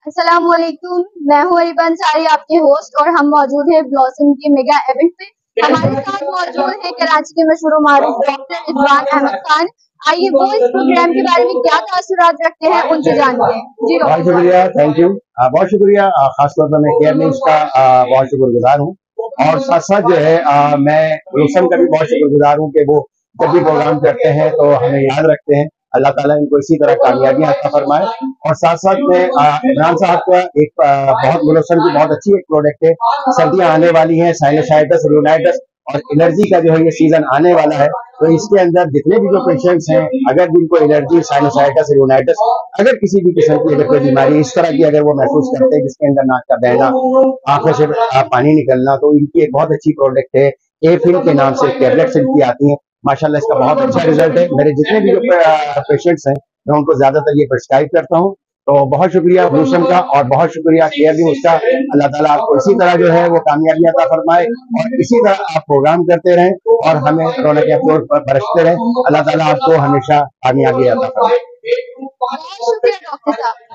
अस्सलाम वालेकुम, मैं हूँ अरिबा अंसारी, आपके होस्ट, और हम मौजूद हैं ब्लॉसम के मेगा इवेंट पे। हमारे साथ मौजूद है कराची के मशहूर मारूफ डॉक्टर रिजवान अहमद खान। आइए वो इस प्रोग्राम के बारे में क्या तासुरात रखते हैं उनसे जानते हैं। जी बहुत शुक्रिया, थैंक यू, बहुत शुक्रिया। खासतौर पर मैं केयर न्यूज का बहुत शुक्रगुजार हूँ, और साथ साथ जो है मैं ब्लॉसम का भी बहुत शुक्रगुजार हूँ कि वो जब भी प्रोग्राम करते हैं तो हमें याद रखते हैं। अल्लाह ताला इनको इसी तरह कामयाबियां अता फरमाए। और साथ साथ में इमरान साहब का एक बहुत ब्लॉसम की बहुत अच्छी एक प्रोडक्ट है। सर्दियां आने वाली हैं, साइनसाइटिस, रियोनाइटिस और एलर्जी का जो है ये सीजन आने वाला है। तो इसके अंदर जितने भी जो पेशेंट्स हैं, अगर जिनको एलर्जी, साइनसाइटिस, रियोनाइटिस, अगर किसी भी किस्म की अगर कोई बीमारी इस तरह की अगर वो महसूस करते हैं जिसके अंदर नाक का बहना, आंखों से पानी निकलना, तो इनकी एक बहुत अच्छी प्रोडक्ट है। एफिल के नाम से टेबलेट्स इनकी आती हैं। माशाल्लाह इसका बहुत अच्छा रिजल्ट है। मेरे जितने भी जो पेशेंट्स हैं मैं उनको ज्यादातर ये प्रिस्क्राइब करता हूँ। तो बहुत शुक्रिया ब्लॉसम का, और बहुत शुक्रिया केयर न्यूज का। अल्लाह ताला आपको इसी तरह जो है वो कामयाबी अता फरमाए, और इसी तरह आप प्रोग्राम करते रहें और हमें रौनक अफरोज पर बरसते रहें। अल्लाह ताला आपको हमेशा कामयाबी अता फरमाए। बहुत शुक्रिया डॉक्टर साहब।